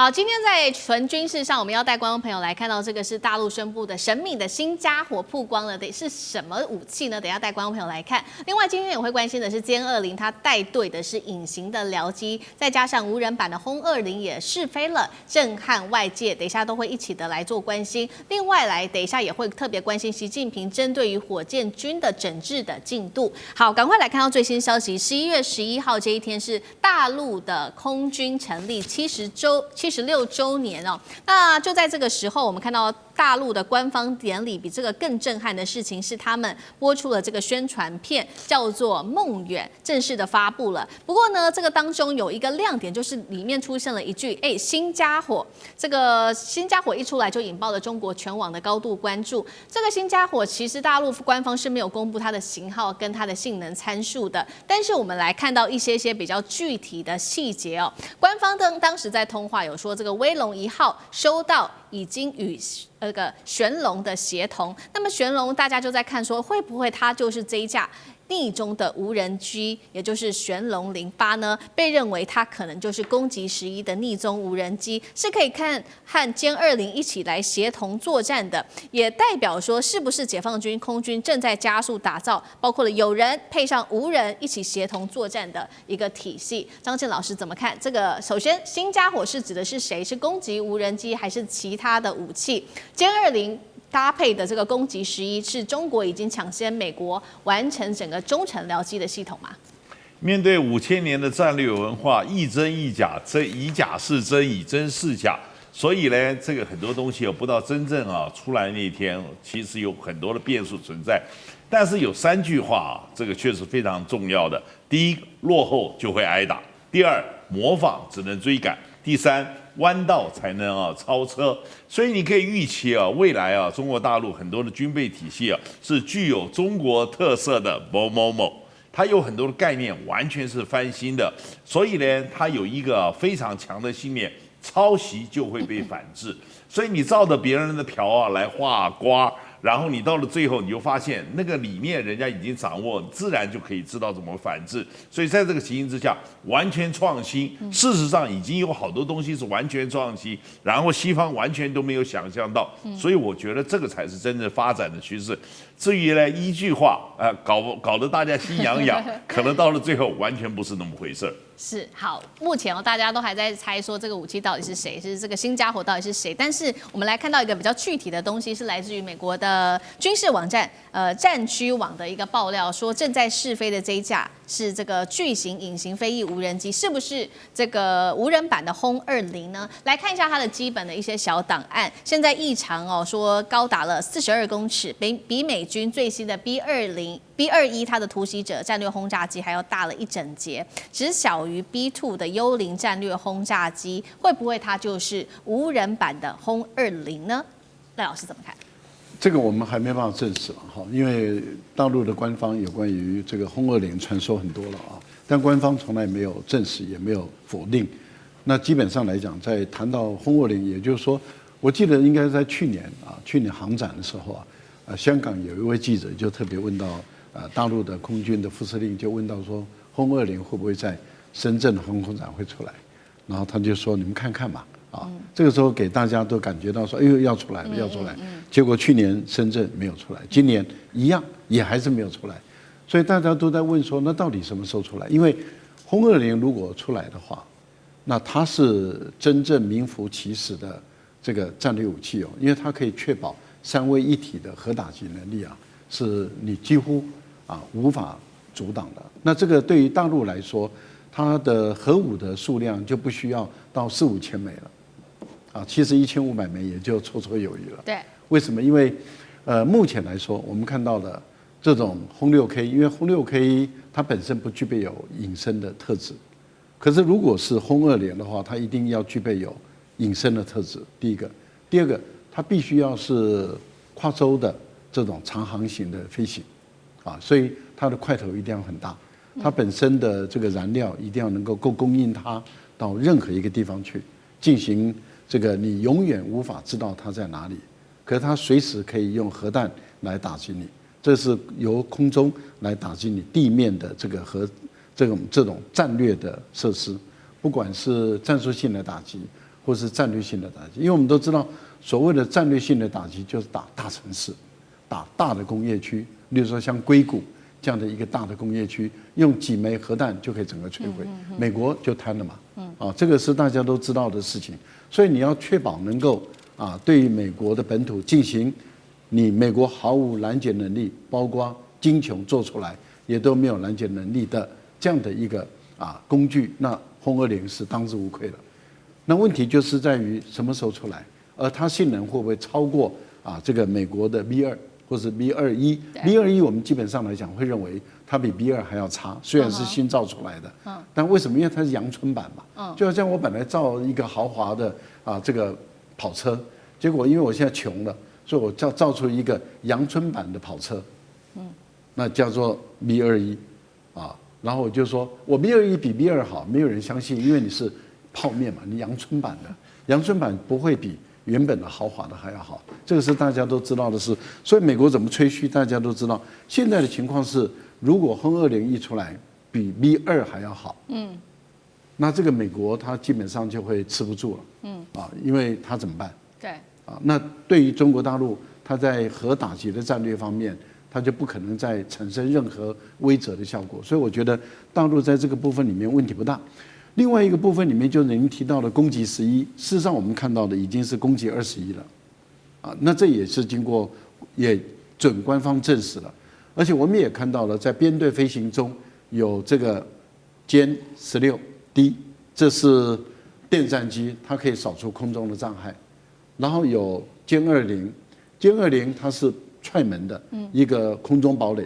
好，今天在純軍事上，我們要帶觀眾朋友來看到這個是大陸宣布的神秘的新家伙曝光了，得是什麼武器呢？等一下帶觀眾朋友來看。另外，今天也會關心的是歼20，它帶隊的是隱形的僚機，再加上無人版的轟20也試飛了，震撼外界。等一下都會一起的來做關心。另外等一下也會特別關心習近平針對於火箭軍的整治的進度。好，趕快來看到最新消息，11月11號這一天是大陸的空軍成立76週年哦。那就在這個時候，我們看到大陸的官方典禮，比這個更震撼的事情是，他們播出了這個宣傳片，叫做《夢遠》，正式的發布了。不過呢，這個當中有一個亮點，就是裡面出現了一句“新家伙”。這個新家伙一出來，就引爆了中國全網的高度關注。這個新家伙其實大陸官方是沒有公布它的型號跟它的性能參數的，但是我們來看到一些比較具體的細節哦。官方當時在通話有說，這個威龍1號收到，已經與玄龍的協同。那麼玄龍大家就在看說，會不會它就是這一架逆中的無人機，也就是玄龍08呢？被認為它可能就是攻擊11的逆中無人機，是可以和殲20一起來協同作戰的，也代表說是不是解放軍空軍正在加速打造，包括了有人配上無人一起協同作戰的一個體系。張健老師怎麼看這個？首先，新家伙是指的是誰？是攻擊無人機還是其他的武器？殲20搭配的這個攻擊11，是中國已經搶先美國完成整個中程僚機的系統嗎？面對5000年的戰略文化，亦真亦假，以假是真，以真是假。所以呢，這個很多東西不到真正出來那一天，其實有很多的變數存在。但是有3句話這個確實非常重要的：第一，落後就會挨打；第二，模仿只能追趕；第三，彎道才能超車。所以你可以預期未來中國大陸很多的軍備體系是具有中國特色的某某某，它有很多的概念完全是翻新的。所以呢，它有一個非常強的信念，抄襲就會被反制。所以你照着別人的瓢來畫瓜，然後你到了最後，你就發現那個理念人家已經掌握，自然就可以知道怎麼反制。所以在這個情形之下，完全創新，事實上已經有好多東西是完全創新，然後西方完全都沒有想象到。所以我覺得這個才是真正發展的趨勢。至於呢，一句話搞得大家心癢癢，可能到了最後完全不是那麼回事。是好，目前大家都還在猜說這個武器到底是誰，是這個新家伙到底是誰。但是我們來看到一個比較具體的東西，是來自於美國的軍事網站戰區網的一個爆料，說正在試飛的這一架是這個巨型隱形飛翼無人機，是不是這個無人版的轟20呢？來看一下它的基本的一些小檔案。現在翼長說高達了42公尺，比美軍最新的 B-21它的突襲者戰略轟炸機還要大了一整截，只小於 B2 的幽靈戰略轟炸機，會不會它就是無人版的轟20呢？賴老師怎麼看？這個我們還沒辦法證實哈，因為大陸的官方有關於這個轟20傳說很多了啊，但官方從來沒有證實，也沒有否定。那基本上來講，在談到轟20，也就是說，我記得應該在去年航展的時候香港有一位記者就特別問到大陸的空軍的副司令，就問到說，轟20會不會在深圳的航空展會出來？然後他就說，你們看看吧。這個時候給大家都感覺到說，哎呦，要出來了，要出來。結果去年深圳沒有出來，今年一樣也還是沒有出來，所以大家都在問說，那到底什麼時候出來？因為轟20如果出來的話，那它是真正名副其實的這個戰略武器因為它可以確保3位一體的核打擊能力是你幾乎無法阻擋的。那這個對於大陸來說，它的核武的數量就不需要到4-5千枚了，其實1500枚也就綽綽有餘了。对，為什麼？因為目前來說，我們看到的這種轟6K，因為轟6K它本身不具備有隱身的特質，可是如果是轟20的話，它一定要具備有隱身的特質。第一個，第二個，它必須要是跨洲的這種長航行的飛行，所以它的塊頭一定要很大。它本身的這個燃料一定要能夠供應它到任何一個地方去進行這個，你永遠無法知道它在哪裡，可是它隨時可以用核彈來打擊你，這是由空中來打擊你地面的這個這種戰略的設施，不管是戰術性的打擊，或是戰略性的打擊。因為我們都知道，所謂的戰略性的打擊就是打大城市，打大的工業區，例如說像硅谷這樣的一個大的工業區，用幾枚核彈就可以整個摧毀，美國就癱了嘛。這個是大家都知道的事情。所以你要確保能夠對於美國的本土進行，你美國毫無攔截能力，包括精穹做出來也都沒有攔截能力的這樣的一個工具，那轟20是當之無愧的。那問題就是在於什麼時候出來，而它性能會不會超過這個美國的 B2或是 B21？B21 我們基本上來講會認為它比 B2還要差，雖然是新造出來的，但為什麼？因為它是陽春版嘛，就好像我本來造一個豪華的這個跑車，結果因為我現在窮了，所以我造出一個陽春版的跑車，那叫做 B21然後我就說我 B21比 B2好，沒有人相信，因為你是泡面嘛，你陽春版的，陽春版不會比原本的豪華的還要好，這個是大家都知道的事。所以美國怎麼吹噓，大家都知道。現在的情況是，如果轟20一出來比 B2還要好，那這個美國它基本上就會吃不住了，因為它怎麼辦？對，那對於中國大陸，它在核打擊的戰略方面，它就不可能再產生任何威懾的效果。所以我覺得大陸在這個部分裡面問題不大。另外一個部分裡面就是您提到的攻擊11，事實上我們看到的已經是攻擊21了，那這也是經過也準官方證實了，而且我們也看到了在編隊飛行中有這個殲16D，這是電戰機，它可以掃除空中的障礙，然後有殲20它是踹門的一個空中堡壘，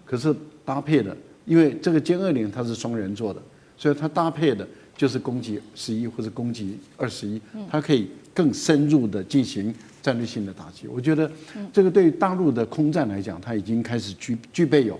可是搭配的，因為這個殲20它是雙人座的。所以它搭配的就是攻擊11或者攻擊21，它可以更深入的進行戰略性的打擊。我覺得這個對於大陸的空戰來講，它已經開始具備有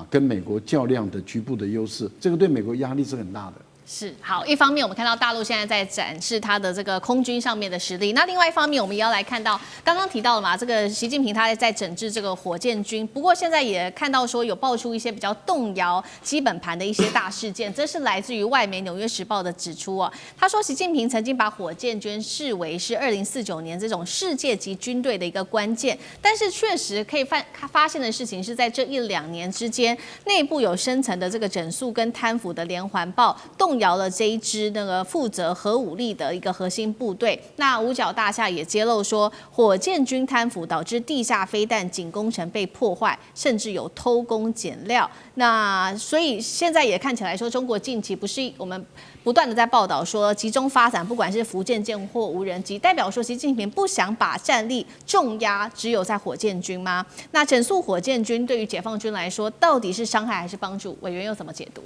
跟美國較量的局部的優勢，這個對美國壓力是很大的。是好，一方面我們看到大陸現在在展示它的這個空軍上面的實力，那另外一方面我們也要來看到剛剛提到了嘛，這個習近平他在整治這個火箭軍，不過現在也看到說有爆出一些比較動搖基本盤的一些大事件，這是來自於外媒《紐約時報》的指出哦，他說習近平曾經把火箭軍視為是2049年這種世界級軍隊的一個關鍵，但是確實可以發現的事情是在這1-2年之間，內部有深層的這個整肅跟貪腐的連環爆動搖了這一支那個負責核武力的一個核心部隊。那五角大廈也揭露說，火箭軍貪腐導致地下飛彈井工程被破壞，甚至有偷工減料。那所以現在也看起來說，中國近期不是我們不斷的在報道說集中發展，不管是福建艦或無人機，代表說習近平不想把戰力重壓只有在火箭軍嗎？那整肅火箭軍對於解放軍來說，到底是傷害還是幫助？委員又怎麼解讀？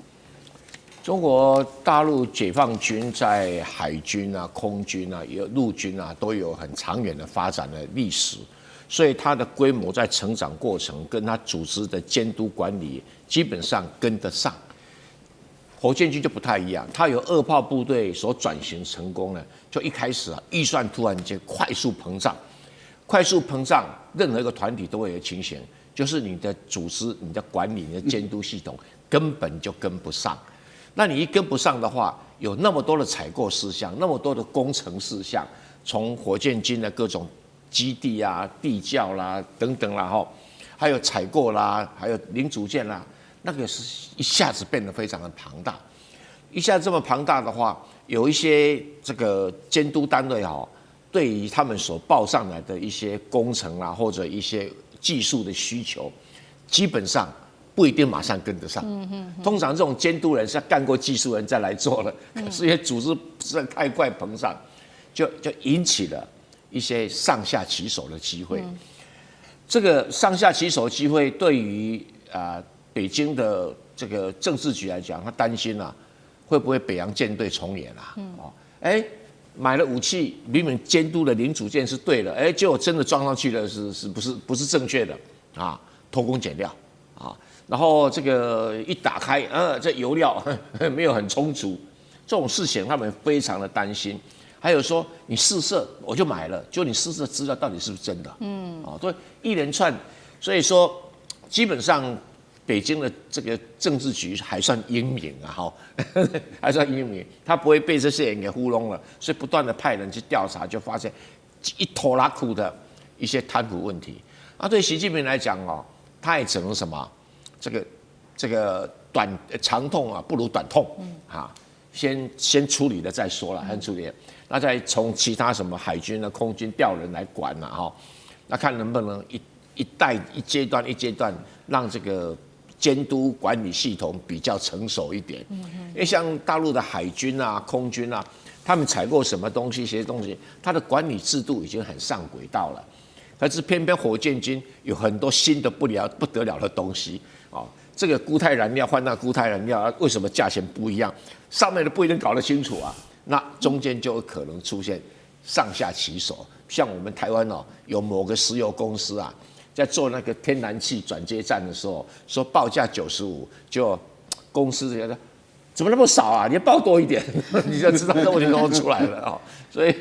中國大陸解放軍在海軍啊、空軍啊、有陸軍啊，都有很長遠的發展的歷史，所以它的規模在成長過程跟它組織的監督管理基本上跟得上。火箭軍就不太一樣，它有2炮部隊所轉型成功了，就一開始預算突然間快速膨脹，任何一個團體都會有情形，就是你的組織、你的管理、你的監督系統根本就跟不上。那你一跟不上的話，有那麼多的採購事項，那麼多的工程事項，從火箭軍的各種基地啊、地窖啦等等啦，還有採購啦，還有零組件啦，那個是一下子變得非常的龐大。一下子這麼龐大的話，有一些這個監督單位對於他們所報上來的一些工程啊，或者一些技術的需求，基本上不一定馬上跟得上。通常這種監督人是要幹過技術人再來做的，可是因為組織實在太快膨脹，就引起了一些上下其手的機會。這個上下其手的機會，對於北京的這個政治局來講，他擔心會不會北洋艦隊重演買了武器，明明監督的零組件是對的，結果真的裝上去了是不是正確的偷工減料然後這個一打開，這油料沒有很充足，這種事情他們非常的擔心。還有說你試射我就買了，就你試射資料到底是不是真的？所以一連串，所以說基本上北京的這個政治局還算英明啊，哈，還算英明，他不會被這些人給糊弄了，所以不斷的派人去調查，就發現一拖拉庫的一些貪腐問題。那對習近平來講哦，他也只能什麼，這個長痛啊不如短痛啊，先處理了再說了，先處理了，那再從其他什麼海軍啊、空軍調人來管了哈，那看能不能一階段一階段讓這個監督管理系統比較成熟一點，因為像大陸的海軍啊、空軍啊，他們採購什麼東西、一些東西，它的管理制度已經很上軌道了。可是偏偏火箭軍有很多新的不得了的東西哦，這個固態燃料換那固態燃料，為什麼價錢不一樣？上面的不一定搞得清楚啊，那中間就有可能出現上下其手。像我們台灣哦，有某個石油公司啊，在做那個天然氣轉接站的時候，說報價95，就公司覺得怎麼那麼少啊？你要報多一點，你就知道這問題都出來了啊。所以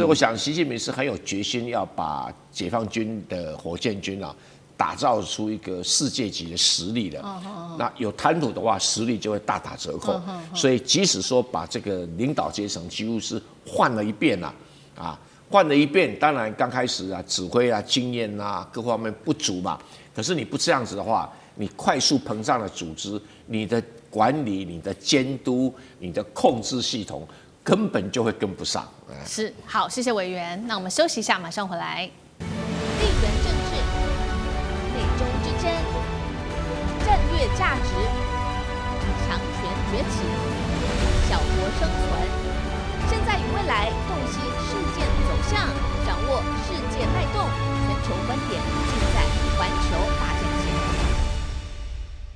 我想，習近平是很有決心要把解放軍的火箭軍啊，打造出一個世界級的實力的。那有貪腐的話，實力就會大打折扣。所以即使說把這個領導階層幾乎是換了一遍了啊。換了一遍，當然剛開始啊，指揮啊、經驗啊各方面不足嘛。可是你不這樣子的話，你快速膨脹的組織，你的管理、你的監督、你的控制系統根本就會跟不上。是，好，謝謝委員。那我們休息一下，馬上回来。地缘政治、美中之爭、戰略價值、強權崛起、小國生存。現在與未來，洞悉事件走向，掌握世界脈動，全球觀點，盡在環球大